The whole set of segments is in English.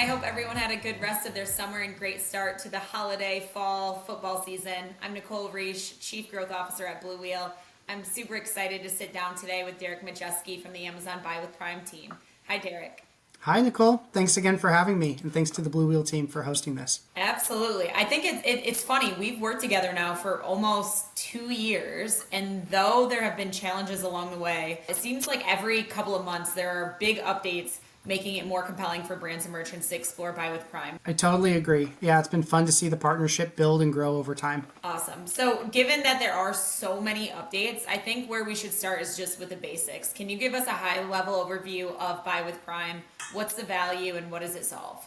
I hope everyone had a good rest of their summer and great start to the holiday fall football season. I'm Nicole Reich, Chief Growth Officer at Blue Wheel. I'm super excited to sit down today with Derek Majeski from the Amazon Buy with Prime team. Hi, Derek. Hi, Nicole. Thanks again for having me, and thanks to the Blue Wheel team for hosting this. Absolutely. I think it's funny. We've worked together now for almost 2 years, and though there have been challenges along the way, it seems like every couple of months there are big updates making it more compelling for brands and merchants to explore Buy with Prime. I totally agree. Yeah, it's been fun to see the partnership build and grow over time. Awesome. So, given that there are so many updates, I think where we should start is just with the basics. Can you give us a high level overview of Buy with Prime? What's the value and what does it solve?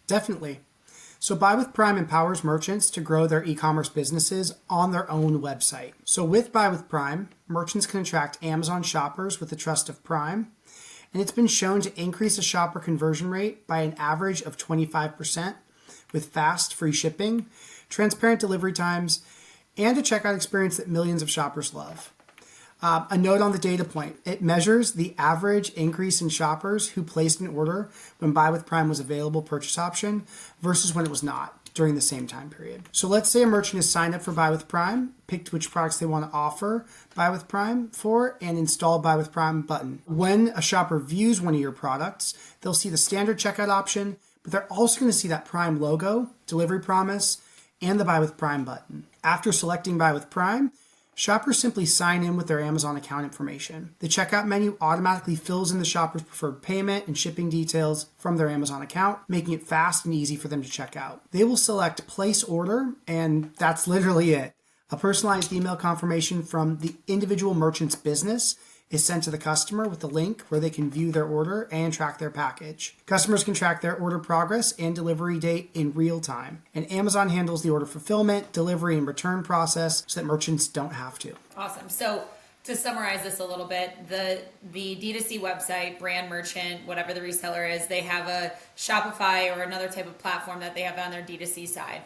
Definitely. So Buy with Prime empowers merchants to grow their e-commerce businesses on their own website. So with Buy with Prime, merchants can attract Amazon shoppers with the trust of Prime, and it's been shown to increase a shopper conversion rate by an average of 25% with fast, free shipping, transparent delivery times, and a checkout experience that millions of shoppers love. A note on the data point. It measures the average increase in shoppers who placed an order when Buy with Prime was available purchase option versus when it was not during the same time period. So let's say a merchant has signed up for Buy with Prime, picked which products they want to offer Buy with Prime for, and install Buy with Prime button. When a shopper views one of your products, they'll see the standard checkout option, but they're also going to see that Prime logo, delivery promise, and the Buy with Prime button. After selecting Buy with Prime, shoppers simply sign in with their Amazon account information. The checkout menu automatically fills in the shopper's preferred payment and shipping details from their Amazon account, making it fast and easy for them to check out. They will select Place Order, and that's literally it. A personalized email confirmation from the individual merchant's business is sent to the customer with a link where they can view their order and track their package. Customers can track their order progress and delivery date in real time. And Amazon handles the order fulfillment, delivery, and return process so that merchants don't have to. Awesome. So, to summarize this a little bit, the D2C website, brand, merchant, whatever the reseller is, they have a Shopify or another type of platform that they have on their D2C side.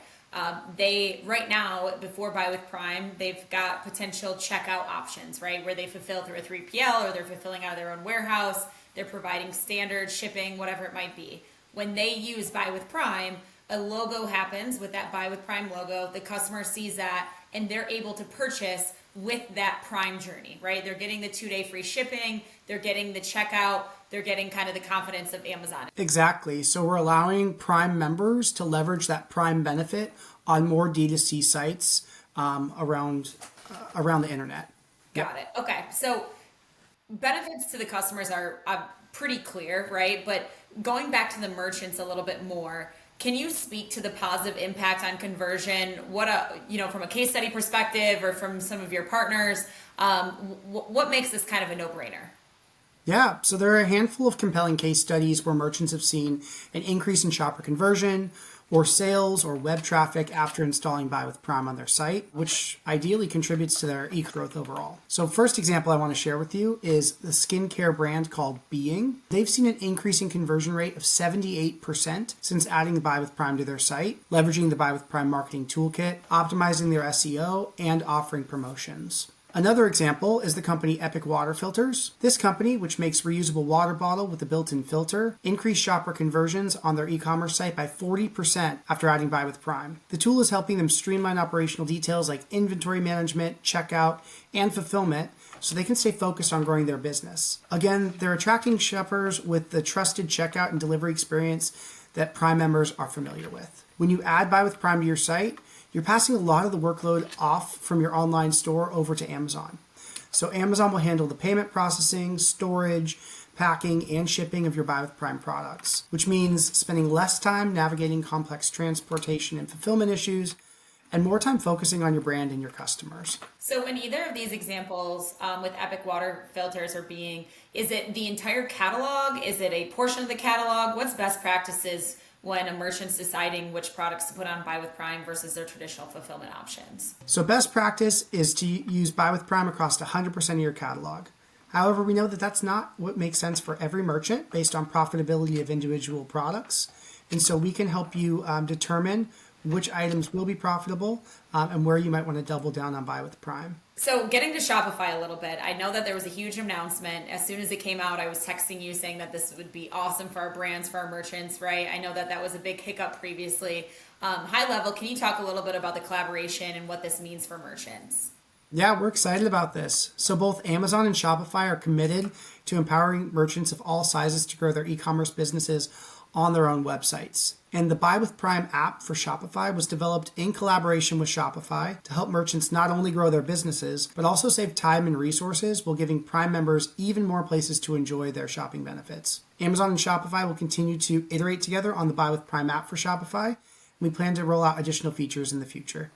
They right now, before Buy with Prime, they've got potential checkout options, right? Where they fulfill through a 3PL or they're fulfilling out of their own warehouse. They're providing standard shipping, whatever it might be. When they use Buy with Prime, a logo happens with that Buy with Prime logo. The customer sees that and they're able to purchase with that Prime journey, right? They're getting the 2-day free shipping. They're getting the checkout. They're getting kind of the confidence of Amazon. Exactly. So we're allowing Prime members to leverage that Prime benefit on more D2C sites around the internet. Got it. Okay. So benefits to the customers are pretty clear, right? But going back to the merchants a little bit more, can you speak to the positive impact on conversion? From a case study perspective or from some of your partners, what makes this kind of a no-brainer? Yeah, so there are a handful of compelling case studies where merchants have seen an increase in shopper conversion or sales or web traffic after installing Buy with Prime on their site, which ideally contributes to their e-growth overall. So first example I want to share with you is the skincare brand called Being. They've seen an increase in conversion rate of 78% since adding the Buy with Prime to their site, leveraging the Buy with Prime marketing toolkit, optimizing their SEO, and offering promotions. Another example is the company Epic Water Filters. This company, which makes reusable water bottle with a built-in filter, increased shopper conversions on their e-commerce site by 40% after adding Buy with Prime. The tool is helping them streamline operational details like inventory management, checkout, and fulfillment so they can stay focused on growing their business. Again, they're attracting shoppers with the trusted checkout and delivery experience that Prime members are familiar with. When you add Buy with Prime to your site, you're passing a lot of the workload off from your online store over to Amazon. So Amazon will handle the payment processing, storage, packing, and shipping of your Buy with Prime products, which means spending less time navigating complex transportation and fulfillment issues and more time focusing on your brand and your customers. So in either of these examples, with Epic Water Filters or Being, is it the entire catalog? Is it a portion of the catalog? What's best practices when a merchant's deciding which products to put on Buy with Prime versus their traditional fulfillment options? So best practice is to use Buy with Prime across 100% of your catalog. However, we know that that's not what makes sense for every merchant based on profitability of individual products. And so we can help you determine which items will be profitable, and where you might want to double down on Buy with Prime. So getting to Shopify a little bit, I know that there was a huge announcement. As soon as it came out, I was texting you saying that this would be awesome for our brands, for our merchants, right? I know that that was a big hiccup previously. High level, can you talk a little bit about the collaboration and what this means for merchants? Yeah, we're excited about this. So both Amazon and Shopify are committed to empowering merchants of all sizes to grow their e-commerce businesses on their own websites. And the Buy with Prime app for Shopify was developed in collaboration with Shopify to help merchants not only grow their businesses, but also save time and resources while giving Prime members even more places to enjoy their shopping benefits. Amazon and Shopify will continue to iterate together on the Buy with Prime app for Shopify. We plan to roll out additional features in the future.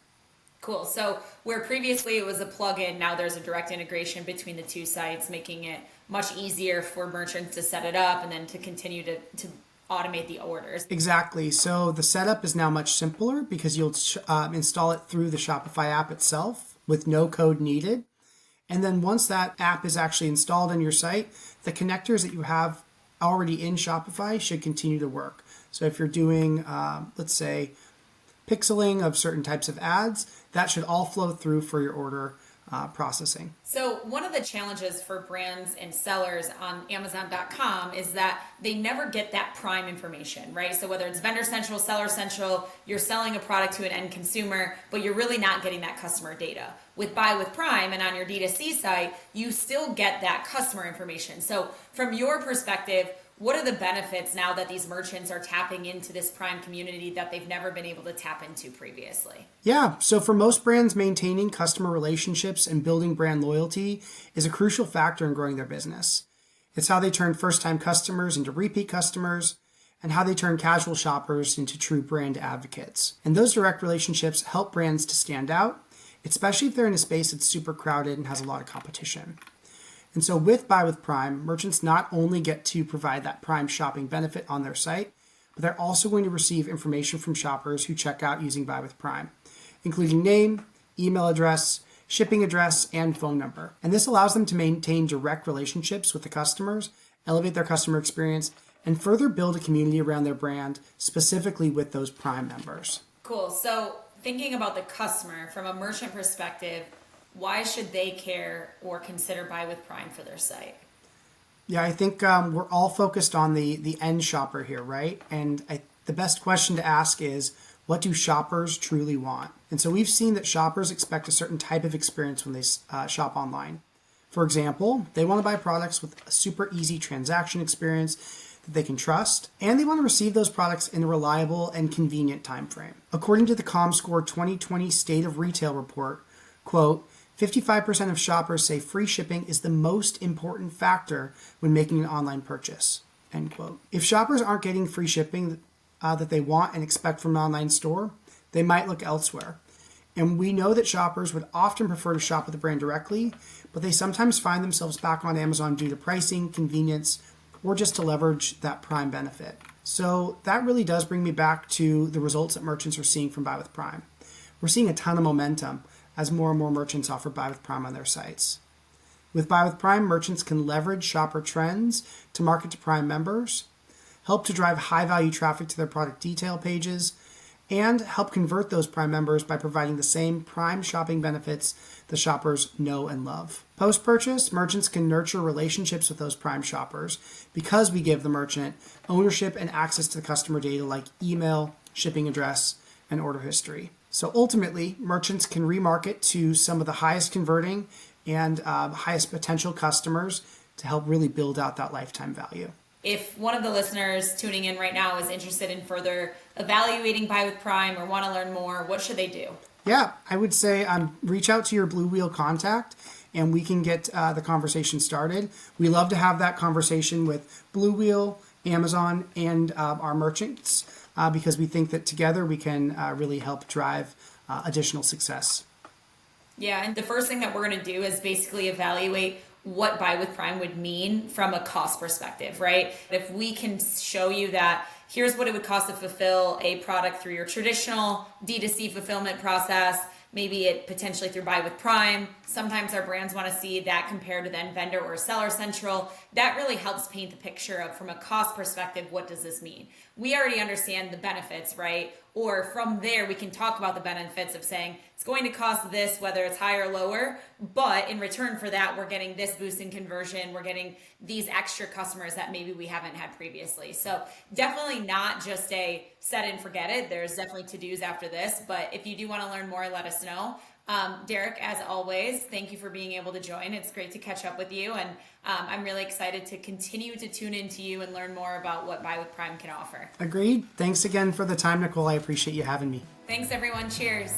Cool. So where previously it was a plugin, now there's a direct integration between the two sites, making it much easier for merchants to set it up and then to continue to automate the orders. Exactly. So the setup is now much simpler because you'll install it through the Shopify app itself with no code needed. And then once that app is actually installed on your site, the connectors that you have already in Shopify should continue to work. So if you're doing, let's say, pixeling of certain types of ads, that should all flow through for your order processing. So one of the challenges for brands and sellers on Amazon.com is that they never get that Prime information, right? So whether it's Vendor Central, Seller Central, you're selling a product to an end consumer, but you're really not getting that customer data. With Buy with Prime and on your D2C site, you still get that customer information. So from your perspective, what are the benefits now that these merchants are tapping into this Prime community that they've never been able to tap into previously? Yeah, so for most brands, maintaining customer relationships and building brand loyalty is a crucial factor in growing their business. It's how they turn first-time customers into repeat customers and how they turn casual shoppers into true brand advocates. And those direct relationships help brands to stand out, especially if they're in a space that's super crowded and has a lot of competition. And so with Buy with Prime, merchants not only get to provide that Prime shopping benefit on their site, but they're also going to receive information from shoppers who check out using Buy with Prime, including name, email address, shipping address, and phone number. And this allows them to maintain direct relationships with the customers, elevate their customer experience, and further build a community around their brand, specifically with those Prime members. Cool. So thinking about the customer from a merchant perspective, why should they care or consider Buy with Prime for their site? Yeah, I think we're all focused on the end shopper here, right? And the best question to ask is, what do shoppers truly want? And so we've seen that shoppers expect a certain type of experience when they shop online. For example, they want to buy products with a super easy transaction experience that they can trust, and they want to receive those products in a reliable and convenient time frame. According to the ComScore 2020 State of Retail report, quote, 55% of shoppers say free shipping is the most important factor when making an online purchase, end quote. If shoppers aren't getting free shipping that they want and expect from an online store, they might look elsewhere. And we know that shoppers would often prefer to shop with the brand directly, but they sometimes find themselves back on Amazon due to pricing, convenience, or just to leverage that Prime benefit. So that really does bring me back to the results that merchants are seeing from Buy with Prime. We're seeing a ton of momentum as more and more merchants offer Buy with Prime on their sites. With Buy with Prime, merchants can leverage shopper trends to market to Prime members, help to drive high-value traffic to their product detail pages, and help convert those Prime members by providing the same Prime shopping benefits the shoppers know and love. Post-purchase, merchants can nurture relationships with those Prime shoppers because we give the merchant ownership and access to the customer data like email, shipping address, and order history. So ultimately, merchants can remarket to some of the highest converting and highest potential customers to help really build out that lifetime value. If one of the listeners tuning in right now is interested in further evaluating Buy with Prime or want to learn more, what should they do? Yeah, I would say reach out to your Blue Wheel contact and we can get the conversation started. We love to have that conversation with Blue Wheel, Amazon, and our merchants because we think that together we can really help drive additional success. Yeah, and the first thing that we're going to do is basically evaluate what Buy with Prime would mean from a cost perspective, right? If we can show you that here's what it would cost to fulfill a product through your traditional D2C fulfillment process, maybe it potentially through Buy with Prime. Sometimes our brands want to see that compared to then Vendor or Seller Central. That really helps paint the picture of, from a cost perspective, what does this mean? We already understand the benefits, right? Or from there, we can talk about the benefits of saying it's going to cost this, whether it's high or lower, but in return for that, we're getting this boost in conversion. We're getting these extra customers that maybe we haven't had previously. So definitely not just a set and forget it. There's definitely to-dos after this, but if you do want to learn more, let us know. Derek, as always, thank you for being able to join. It's great to catch up with you, and I'm really excited to continue to tune into you and learn more about what Buy with Prime can offer. Agreed. Thanks again for the time, Nicole. I appreciate you having me. Thanks, everyone. Cheers.